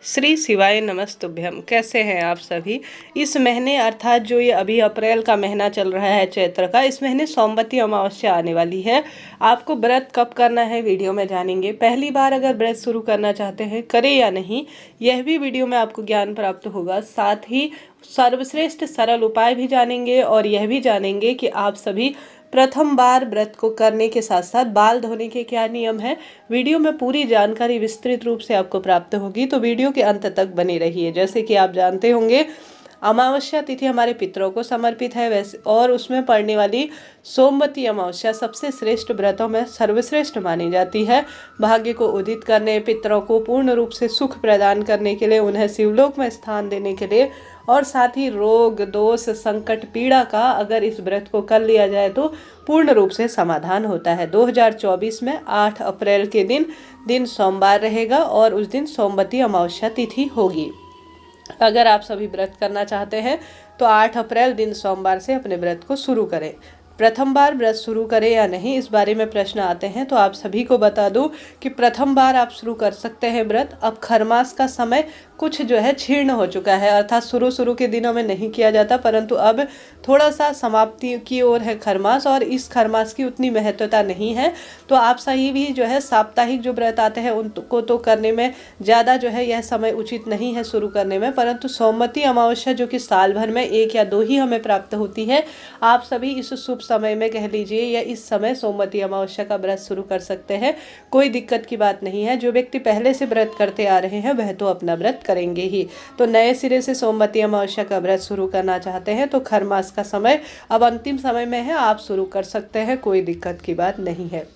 श्री शिवाय नमस्तुभ्यम। कैसे हैं आप सभी। इस महीने अर्थात जो ये अभी अप्रैल का महीना चल रहा है चैत्र का, इस महीने सोमवती अमावस्या आने वाली है। आपको व्रत कब करना है वीडियो में जानेंगे। पहली बार अगर व्रत शुरू करना चाहते हैं, करें या नहीं, यह भी वीडियो में आपको ज्ञान प्राप्त होगा। साथ ही सर्वश्रेष्ठ सरल उपाय भी जानेंगे और यह भी जानेंगे कि आप सभी प्रथम बार व्रत को करने के साथ साथ बाल धोने के क्या नियम है। वीडियो में पूरी जानकारी विस्तृत रूप से आपको प्राप्त होगी, तो वीडियो के अंत तक बने रहिए। जैसे कि आप जानते होंगे, अमावस्या तिथि हमारे पितरों को समर्पित है वैसे, और उसमें पड़ने वाली सोमवती अमावस्या सबसे श्रेष्ठ व्रतों में सर्वश्रेष्ठ मानी जाती है। भाग्य को उदित करने, पितरों को पूर्ण रूप से सुख प्रदान करने के लिए, उन्हें शिवलोक में स्थान देने के लिए, और साथ ही रोग दोष संकट पीड़ा का अगर इस व्रत को कर लिया जाए तो पूर्ण रूप से समाधान होता है। 2024 में 8 अप्रैल के दिन सोमवार रहेगा और उस दिन सोमवती अमावस्या तिथि होगी। अगर आप सभी व्रत करना चाहते हैं तो 8 अप्रैल दिन सोमवार से अपने व्रत को शुरू करें। प्रथम बार व्रत शुरू करें या नहीं, इस बारे में प्रश्न आते हैं, तो आप सभी को बता दूं कि प्रथम बार आप शुरू कर सकते हैं व्रत। अब खरमास का समय कुछ जो है क्षीण हो चुका है, अर्थात शुरू के दिनों में नहीं किया जाता, परंतु अब थोड़ा सा समाप्ति की ओर है खरमास, और इस खरमास की उतनी महत्वता नहीं है। तो आप सही भी जो है साप्ताहिक जो व्रत आते हैं उनको तो करने में ज़्यादा जो है यह समय उचित नहीं है शुरू करने में, परंतु सोमवती अमावस्या जो कि साल भर में 1 या 2 ही हमें प्राप्त होती है, आप सभी इस शुभ समय में कह लीजिए या इस समय सोमवती अमावस्या का व्रत शुरू कर सकते हैं। कोई दिक्कत की बात नहीं है। जो व्यक्ति पहले से व्रत करते आ रहे हैं वह तो अपना व्रत करेंगे ही। तो नए सिरे से सोमवती अमावस्या का व्रत शुरू करना चाहते हैं तो खरमास का समय अब अंतिम समय में है, आप शुरू कर सकते हैं, कोई दिक्कत की बात नहीं है।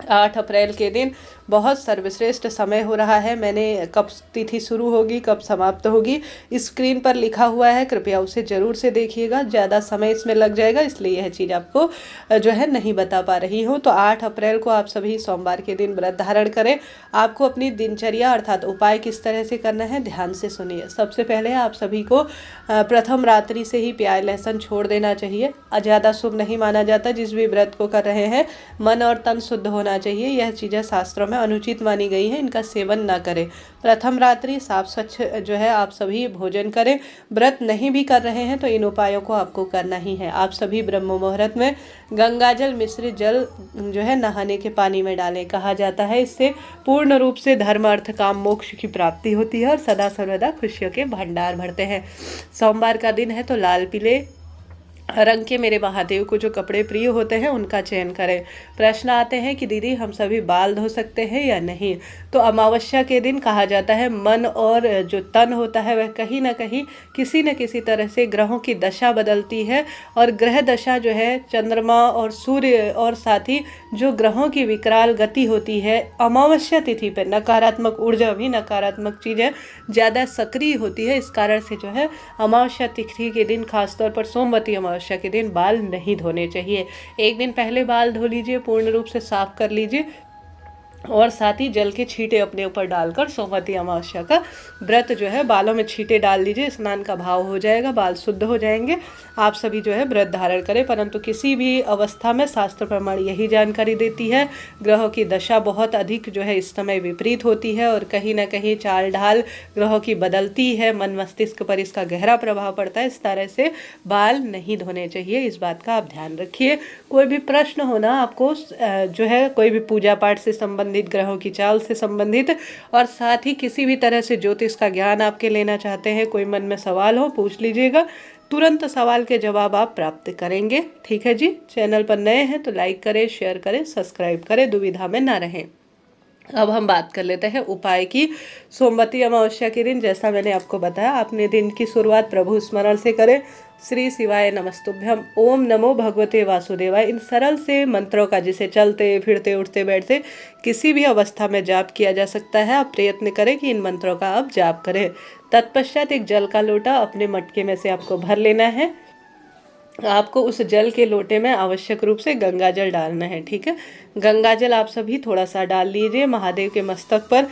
8 अप्रैल के दिन बहुत सर्वश्रेष्ठ समय हो रहा है। मैंने कब तिथि शुरू होगी कब समाप्त होगी स्क्रीन पर लिखा हुआ है, कृपया उसे ज़रूर से देखिएगा। ज़्यादा समय इसमें लग जाएगा, इसलिए यह चीज़ आपको जो है नहीं बता पा रही हूँ। तो 8 अप्रैल को आप सभी सोमवार के दिन व्रत धारण करें। आपको अपनी दिनचर्या अर्थात उपाय किस तरह से करना है ध्यान से सुनिए। सबसे पहले आप सभी को प्रथम रात्रि से ही प्याज लहसुन छोड़ देना चाहिए। ज़्यादा शुभ नहीं माना जाता। जिस भी व्रत को कर रहे हैं मन और तन शुद्ध होना चाहिए। यह चीज़ें शास्त्रों में अनुचित मानी गई है, इनका सेवन ना करें। प्रथम रात्रि साफ स्वच्छ जो है आप सभी भोजन करें। व्रत नहीं भी कर रहे हैं तो इन उपायों को आपको करना ही है। आप सभी ब्रह्म मुहूर्त में गंगा जल मिश्रित जल जो है नहाने के पानी में डालें। कहा जाता है इससे पूर्ण रूप से धर्म अर्थ काम मोक्ष की प्राप्ति होती है और सदा सर्वदा खुशियों के भंडार भरते हैं। सोमवार का दिन है तो लाल पीले रंग के मेरे महादेव को जो कपड़े प्रिय होते हैं उनका चयन करें। प्रश्न आते हैं कि दीदी हम सभी बाल धो सकते हैं या नहीं। तो अमावस्या के दिन कहा जाता है मन और जो तन होता है वह कहीं ना कहीं किसी न किसी तरह से ग्रहों की दशा बदलती है, और ग्रह दशा जो है चंद्रमा और सूर्य और साथ ही जो ग्रहों की विकराल गति होती है अमावस्या तिथि पर नकारात्मक ऊर्जा भी नकारात्मक चीज़ें ज़्यादा सक्रिय होती है। इस कारण से जो है अमावस्या तिथि के दिन खासतौर पर सोमवती अमावस्या के दिन बाल नहीं धोने चाहिए। एक दिन पहले बाल धो लीजिए, पूर्ण रूप से साफ कर लीजिए, और साथ ही जल के छींटे अपने ऊपर डालकर सोमवती अमावस्या का व्रत जो है बालों में छींटे डाल लीजिए। स्नान का भाव हो जाएगा, बाल शुद्ध हो जाएंगे। आप सभी जो है व्रत धारण करें, परंतु किसी भी अवस्था में शास्त्र प्रमाण यही जानकारी देती है ग्रहों की दशा बहुत अधिक जो है इस समय विपरीत होती है, और कहीं ना कहीं चाल ढाल ग्रहों की बदलती है, मन मस्तिष्क पर इसका गहरा प्रभाव पड़ता है। इस तरह से बाल नहीं धोने चाहिए, इस बात का आप ध्यान रखिए। कोई भी प्रश्न होना आपको जो है कोई भी पूजा पाठ से संबंधित, ग्रहों की चाल से संबंधित, और साथ ही किसी भी तरह से ज्योतिष का ज्ञान आपके लेना चाहते हैं, कोई मन में सवाल हो पूछ लीजिएगा, तुरंत सवाल के जवाब आप प्राप्त करेंगे। ठीक है जी। चैनल पर नए हैं तो लाइक करें, शेयर करें, सब्सक्राइब करें, दुविधा में ना रहें। अब हम बात कर लेते हैं उपाय की। सोमवती अमावस्या के दिन जैसा मैंने आपको बताया, अपने दिन की शुरुआत प्रभु स्मरण से करें। श्री शिवाय नमस्तुभ्यम, ओम नमो भगवते वासुदेवाय, इन सरल से मंत्रों का जिसे चलते फिरते उठते बैठते किसी भी अवस्था में जाप किया जा सकता है। आप प्रयत्न करें कि इन मंत्रों का आप जाप करें। तत्पश्चात एक जल का लोटा अपने मटके में से आपको भर लेना है। आपको उस जल के लोटे में आवश्यक रूप से गंगा जल डालना है। ठीक है, गंगा जल आप सभी थोड़ा सा डाल लीजिए। महादेव के मस्तक पर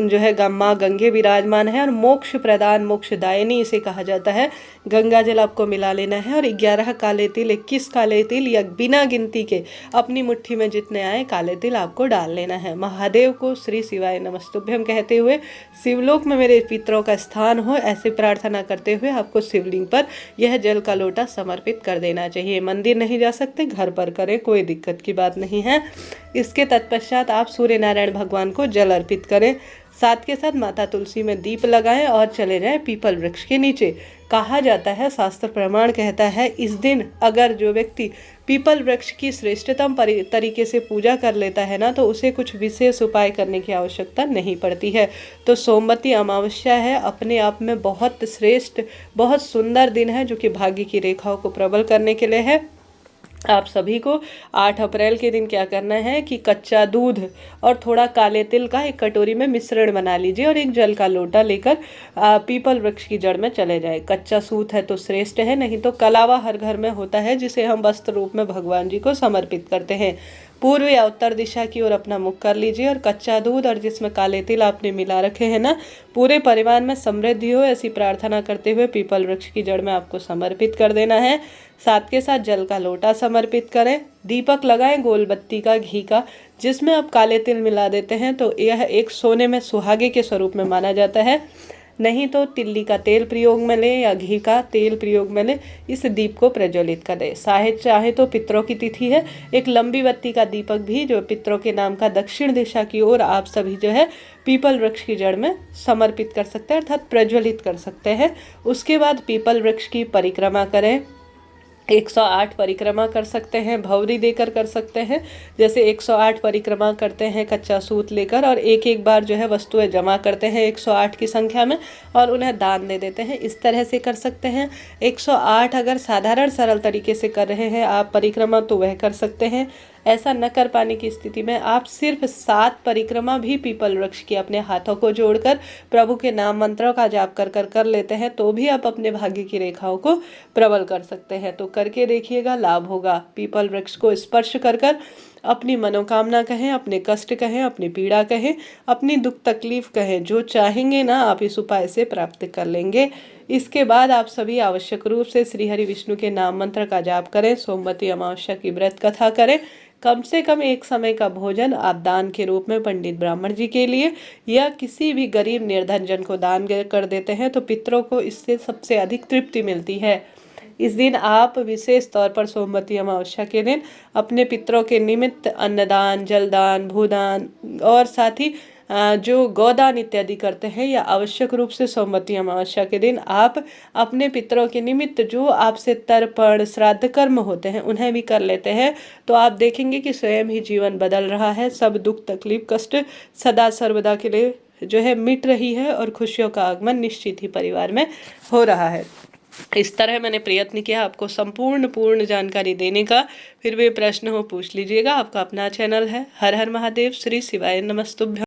जो है माँ गंगे विराजमान है और मोक्ष प्रदान मोक्षदायिनी इसे कहा जाता है। गंगा जल आपको मिला लेना है और 11 काले तिल, 21 काले तिल या बिना गिनती के अपनी मुट्ठी में जितने आए काले तिल आपको डाल लेना है। महादेव को श्री शिवाय नमस्तुभ्यम कहते हुए शिवलोक में मेरे पितरों का स्थान हो ऐसे प्रार्थना करते हुए आपको शिवलिंग पर यह जल का लोटा समर्पित कर देना चाहिए। मंदिर नहीं जा सकते, घर पर करें, कोई दिक्कत की बात नहीं है। इसके तत्पश्चात आप सूर्य नारायण भगवान को जल अर्पित करें। साथ के साथ माता तुलसी में दीप लगाएं और चले जाएं पीपल वृक्ष के नीचे। कहा जाता है, शास्त्र प्रमाण कहता है, इस दिन अगर जो व्यक्ति पीपल वृक्ष की श्रेष्ठतम तरीके से पूजा कर लेता है ना, तो उसे कुछ विशेष उपाय करने की आवश्यकता नहीं पड़ती है। तो सोमवती अमावस्या है, अपने आप में बहुत श्रेष्ठ, बहुत सुंदर दिन है, जो कि भाग्य की रेखाओं को प्रबल करने के लिए है। आप सभी को 8 अप्रैल के दिन क्या करना है कि कच्चा दूध और थोड़ा काले तिल का एक कटोरी में मिश्रण बना लीजिए और एक जल का लोटा लेकर पीपल वृक्ष की जड़ में चले जाए। कच्चा सूत है तो श्रेष्ठ है, नहीं तो कलावा हर घर में होता है, जिसे हम वस्त्र रूप में भगवान जी को समर्पित करते हैं। पूर्व या उत्तर दिशा की ओर अपना मुख कर लीजिए और कच्चा दूध और जिसमें काले तिल आपने मिला रखे हैं ना, पूरे परिवार में समृद्धि हो ऐसी प्रार्थना करते हुए पीपल वृक्ष की जड़ में आपको समर्पित कर देना है। साथ के साथ जल का लोटा समर्पित करें, दीपक लगाएं गोल बत्ती का, घी का, जिसमें आप काले तिल मिला देते हैं तो यह एक सोने में सुहागे के स्वरूप में माना जाता है। नहीं तो तिल्ली का तेल प्रयोग में लें या घी का तेल प्रयोग में लें, इस दीप को प्रज्वलित कर दें। चाहे तो पितरों की तिथि है, एक लंबी बत्ती का दीपक भी जो पितरों के नाम का दक्षिण दिशा की ओर आप सभी जो है पीपल वृक्ष की जड़ में समर्पित कर सकते हैं, अर्थात प्रज्वलित कर सकते हैं। उसके बाद पीपल वृक्ष की परिक्रमा करें। 108 परिक्रमा कर सकते हैं, भौरी देकर कर सकते हैं। जैसे 108 परिक्रमा करते हैं कच्चा सूत लेकर और एक एक बार जो है वस्तुएं जमा करते हैं 108 की संख्या में और उन्हें दान दे देते हैं, इस तरह से कर सकते हैं। 108 अगर साधारण सरल तरीके से कर रहे हैं आप परिक्रमा तो वह कर सकते हैं। ऐसा न कर पाने की स्थिति में आप सिर्फ 7 परिक्रमा भी पीपल वृक्ष की अपने हाथों को जोड़कर प्रभु के नाम मंत्रों का जाप कर लेते हैं तो भी आप अपने भाग्य की रेखाओं को प्रबल कर सकते हैं। तो करके देखिएगा, लाभ होगा। पीपल वृक्ष को स्पर्श कर अपनी मनोकामना कहें, अपने कष्ट कहें, अपनी पीड़ा कहें, अपनी दुख तकलीफ कहें, जो चाहेंगे ना आप इस उपाय से प्राप्त कर लेंगे। इसके बाद आप सभी आवश्यक रूप से श्री हरि विष्णु के नाम मंत्र का जाप करें, सोमवती अमावस्या की व्रत कथा करें। कम से कम एक समय का भोजन आप दान के रूप में पंडित ब्राह्मण जी के लिए या किसी भी गरीब निर्धन जन को दान कर देते हैं तो पितरों को इससे सबसे अधिक तृप्ति मिलती है। इस दिन आप विशेष तौर पर सोमवती अमावस्या के दिन अपने पितरों के निमित्त अन्नदान, जलदान, भूदान और साथ ही जो गोदान इत्यादि करते हैं, या आवश्यक रूप से सोमवती अमावस्या के दिन आप अपने पितरों के निमित्त जो आपसे तर्पण श्राद्ध कर्म होते हैं उन्हें भी कर लेते हैं, तो आप देखेंगे कि स्वयं ही जीवन बदल रहा है। सब दुख तकलीफ कष्ट सदा सर्वदा के लिए जो है मिट रही है और खुशियों का आगमन निश्चित ही परिवार में हो रहा है। इस तरह मैंने प्रयत्न किया आपको पूर्ण जानकारी देने का। फिर भी प्रश्न हो पूछ लीजिएगा। आपका अपना चैनल है। हर हर महादेव, श्री शिवाय नमस्तुभ्यं।